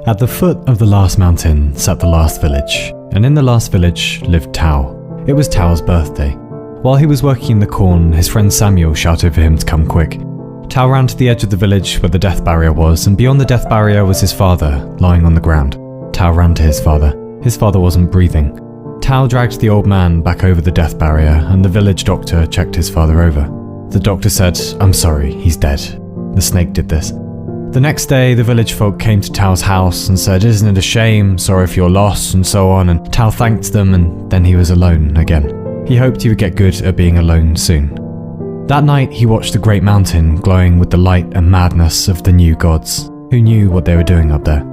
At the foot of the last mountain sat the last village, and in the last village lived Tao. It was Tao's birthday. While he was working in the corn, his friend Samuel shouted for him to come quick. Tao ran to the edge of the village where the death barrier was, and beyond the death barrier was his father, lying on the ground. Tao ran to his father. His father wasn't breathing. Tao dragged the old man back over the death barrier, and the village doctor checked his father over. The doctor said, "I'm sorry, he's dead. The snake did this." The next day, the village folk came to Tao's house and said, "Isn't it a shame? Sorry if you're lost," and so on, and Tao thanked them, and then he was alone again. He hoped he would get good at being alone soon. That night, he watched the great mountain glowing with the light and madness of the new gods, who knew what they were doing up there.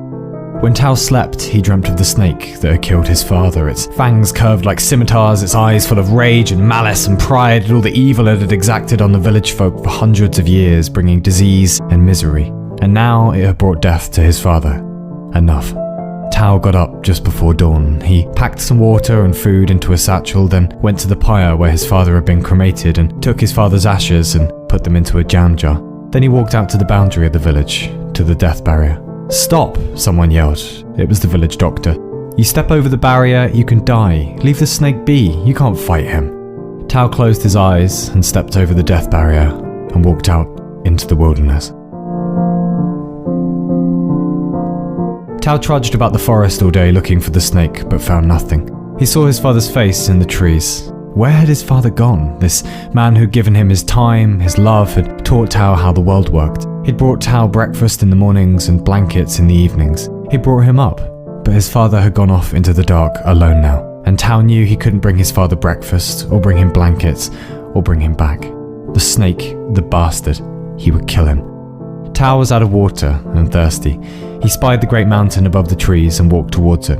When Tao slept, he dreamt of the snake that had killed his father, its fangs curved like scimitars, its eyes full of rage and malice and pride at all the evil it had exacted on the village folk for hundreds of years, bringing disease and misery. And now it had brought death to his father. Enough. Tao got up just before dawn. He packed some water and food into a satchel, then went to the pyre where his father had been cremated and took his father's ashes and put them into a jam jar. Then he walked out to the boundary of the village, to the death barrier. "Stop!" someone yelled. It was the village doctor. "You step over the barrier, you can die. Leave the snake be. You can't fight him." Tao closed his eyes and stepped over the death barrier and walked out into the wilderness. Tao trudged about the forest all day looking for the snake, but found nothing. He saw his father's face in the trees. Where had his father gone? This man who'd given him his time, his love, had taught Tao how the world worked. He'd brought Tao breakfast in the mornings and blankets in the evenings. He brought him up, but his father had gone off into the dark alone now, and Tao knew he couldn't bring his father breakfast, or bring him blankets, or bring him back. The snake, the bastard, he would kill him. Tao was out of water and thirsty. He spied the great mountain above the trees and walked towards it.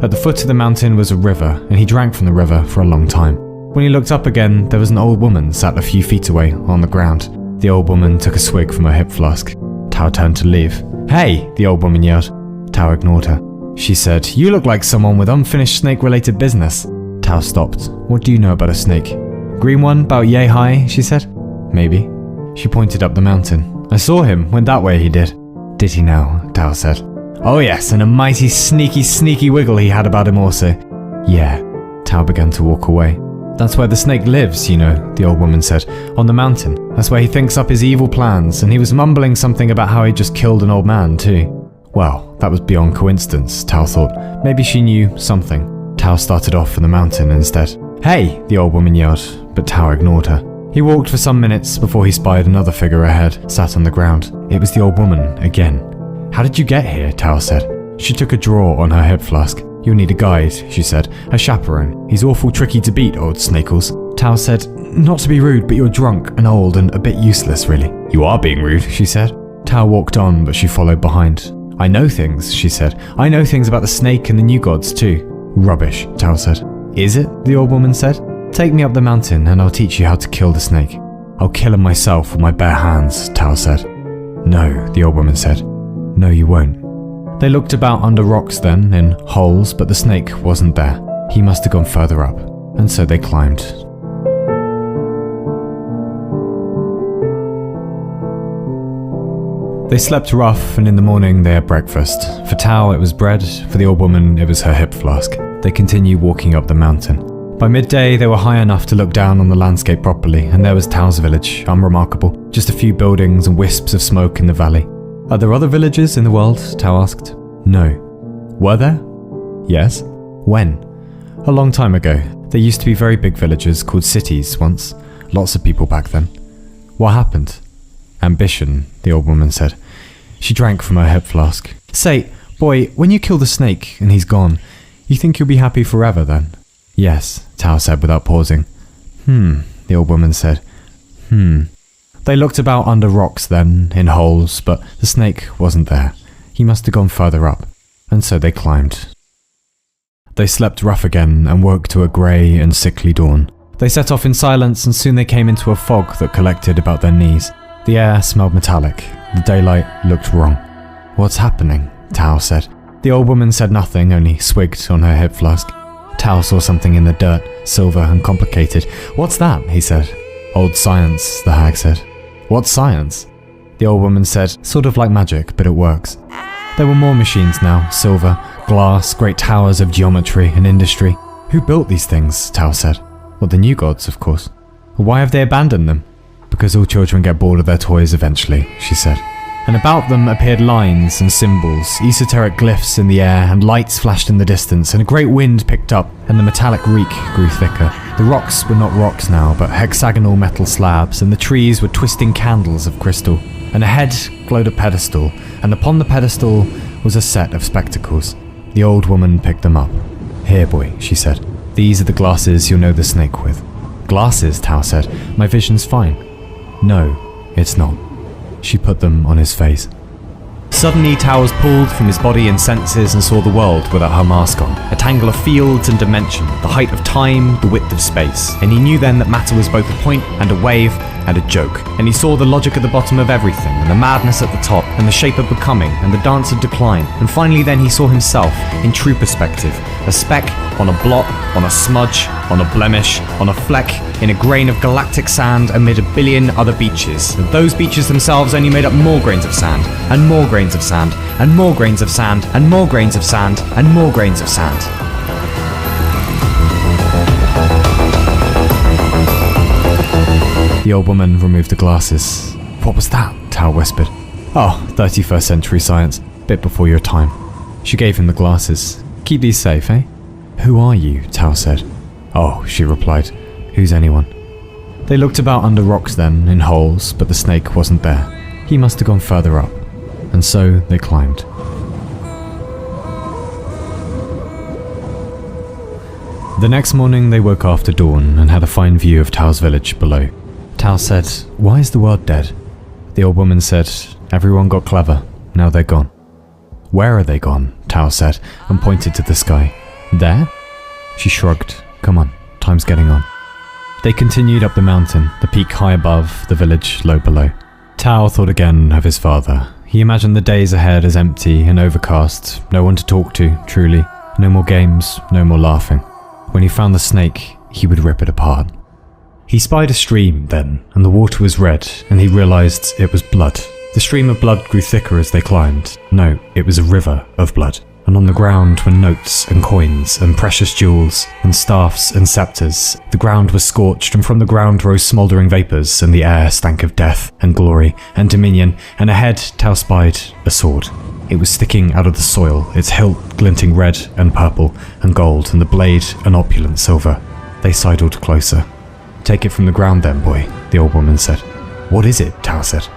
At the foot of the mountain was a river, and he drank from the river for a long time. When he looked up again, there was an old woman sat a few feet away on the ground. The old woman took a swig from her hip flask. Tao turned to leave. "Hey!" the old woman yelled. Tao ignored her. She said, "You look like someone with unfinished snake-related business." Tao stopped. "What do you know about a snake?" "Green one, about yay high," she said. "Maybe." She pointed up the mountain. "I saw him, went that way he did." "Did he now?" Tao said. "Oh yes, and a mighty sneaky wiggle he had about him also." "Yeah." Tao began to walk away. "That's where the snake lives, you know," the old woman said. "On the mountain. That's where he thinks up his evil plans," and he was mumbling something about how he just killed an old man too. Well, that was beyond coincidence, Tao thought. Maybe she knew something. Tao started off for the mountain instead. "Hey!" the old woman yelled, but Tao ignored her. He walked for some minutes before he spied another figure ahead, sat on the ground. It was the old woman again. "How did you get here?" Tao said. She took a drawer on her hip flask. "You'll need a guide," she said. "A chaperone. He's awful tricky to beat, old Snakels." Tao said, "Not to be rude, but you're drunk and old and a bit useless, really." "You are being rude," she said. Tao walked on, but she followed behind. "I know things," she said. "I know things about the snake and the new gods too." "Rubbish," Tao said. "Is it?" the old woman said. "Take me up the mountain and I'll teach you how to kill the snake." "I'll kill him myself with my bare hands," Tao said. "No," the old woman said. "No, you won't." They looked about under rocks then, in holes, but the snake wasn't there. He must have gone further up, and so they climbed. They slept rough, and in the morning they had breakfast. For Tao it was bread, for the old woman it was her hip flask. They continued walking up the mountain. By midday they were high enough to look down on the landscape properly, and there was Tao's village, unremarkable. Just a few buildings and wisps of smoke in the valley. "Are there other villages in the world?" Tao asked. "No." "Were there?" "Yes." "When?" "A long time ago. There used to be very big villages called cities once. Lots of people back then." "What happened?" "Ambition," the old woman said. She drank from her hip flask. "Say, boy, when you kill the snake and he's gone, you think you'll be happy forever then?" "Yes," Tao said without pausing. The old woman said. They looked about under rocks then, in holes, but the snake wasn't there. He must have gone further up, and so they climbed. They slept rough again and woke to a grey and sickly dawn. They set off in silence, and soon they came into a fog that collected about their knees. The air smelled metallic. The daylight looked wrong. "What's happening?" Tao said. The old woman said nothing, only swigged on her hip flask. Tao saw something in the dirt, silver and complicated. "What's that?" he said. "Old science," the hag said. "What science?" The old woman said, "Sort of like magic, but it works." There were more machines now, silver, glass, great towers of geometry and industry. Who built these things, Tao said. Well, the new gods, of course. Why have they abandoned them? Because all children get bored of their toys eventually, she said. And about them appeared lines and symbols, esoteric glyphs in the air, and lights flashed in the distance, and a great wind picked up, and the metallic reek grew thicker. The rocks were not rocks now, but hexagonal metal slabs, and the trees were twisting candles of crystal. And ahead glowed a pedestal, and upon the pedestal was a set of spectacles. The old woman picked them up. Here, boy, she said. These are the glasses you'll know the snake with. Glasses, Tao said. My vision's fine. No, it's not. She put them on his face. Suddenly, Tao was pulled from his body and senses and saw the world without her mask on. A tangle of fields and dimension, the height of time, the width of space. And he knew then that matter was both a point and a wave and a joke. And he saw the logic at the bottom of everything, and the madness at the top, and the shape of becoming, and the dance of decline. And finally then he saw himself, in true perspective, a speck on a blot, on a smudge, on a blemish, on a fleck, in a grain of galactic sand amid a billion other beaches. And those beaches themselves only made up more grains of sand, and more grains of sand, and more grains of sand, and more grains of sand, and more grains of sand. The old woman removed the glasses. What was that? Tao whispered. Oh, 31st century science. Bit before your time. She gave him the glasses. Keep these safe, eh? Who are you? Tao said. Oh, she replied. Who's anyone? They looked about under rocks then, in holes, but the snake wasn't there. He must have gone further up. And so they climbed. The next morning they woke after dawn and had a fine view of Tao's village below. Tao said, Why is the world dead? The old woman said, Everyone got clever. Now they're gone. Where are they gone? Tao said, and pointed to the sky. There? She shrugged. Come on, time's getting on. They continued up the mountain, the peak high above, the village low below. Tao thought again of his father. He imagined the days ahead as empty and overcast, no one to talk to, truly. No more games, no more laughing. When he found the snake, he would rip it apart. He spied a stream then, and the water was red, and he realized it was blood. The stream of blood grew thicker as they climbed. No, it was a river of blood. And on the ground were notes and coins and precious jewels and staffs and scepters. The ground was scorched, and from the ground rose smouldering vapors, and the air stank of death and glory and dominion. And ahead Tao spied a sword. It was sticking out of the soil, its hilt glinting red and purple and gold, and the blade an opulent silver. They sidled closer. Take it from the ground then, boy, the old woman said. What is it? Tao said.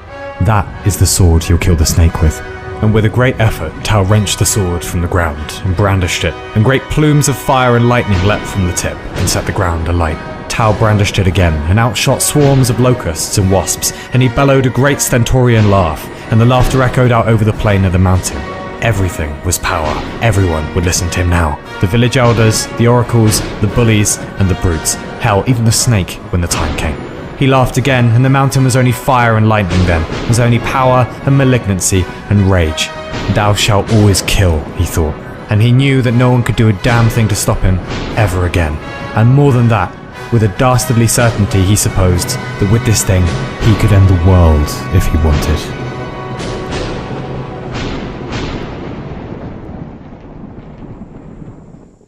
That is the sword you'll kill the snake with. And with a great effort, Tao wrenched the sword from the ground and brandished it, and great plumes of fire and lightning leapt from the tip and set the ground alight. Tao brandished it again, and outshot swarms of locusts and wasps, and he bellowed a great stentorian laugh, and the laughter echoed out over the plain of the mountain. Everything was power. Everyone would listen to him now. The village elders, the oracles, the bullies, and the brutes. Hell, even the snake, when the time came. He laughed again, and the mountain was only fire and lightning then, was only power and malignancy and rage. Thou shalt always kill, he thought, and he knew that no one could do a damn thing to stop him ever again. And more than that, with a dastardly certainty he supposed that with this thing he could end the world if he wanted.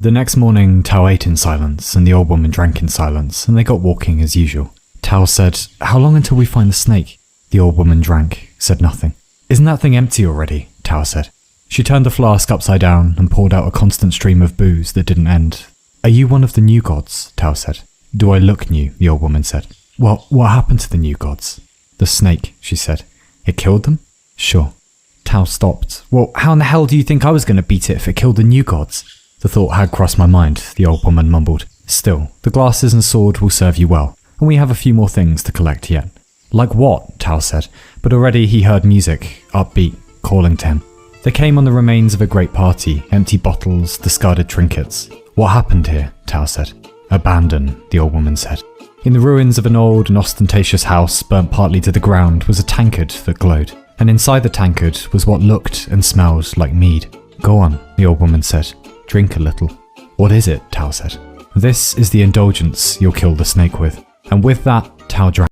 The next morning, Tao ate in silence, and the old woman drank in silence, and they got walking as usual. Tao said, How long until we find the snake? The old woman drank, said nothing. Isn't that thing empty already? Tao said. She turned the flask upside down and poured out a constant stream of booze that didn't end. Are you one of the new gods? Tao said. Do I look new? The old woman said. Well, what happened to the new gods? The snake, she said. It killed them? Sure. Tao stopped. Well, how in the hell do you think I was going to beat it if it killed the new gods? The thought had crossed my mind, the old woman mumbled. Still, the glasses and sword will serve you well, and we have a few more things to collect yet. Like what? Tao said, but already he heard music, upbeat, calling to him. They came on the remains of a great party, empty bottles, discarded trinkets. What happened here? Tao said. Abandon, the old woman said. In the ruins of an old and ostentatious house burnt partly to the ground was a tankard that glowed, and inside the tankard was what looked and smelled like mead. Go on, the old woman said. Drink a little. What is it? Tao said. This is the indulgence you'll kill the snake with. And with that, Tao drank.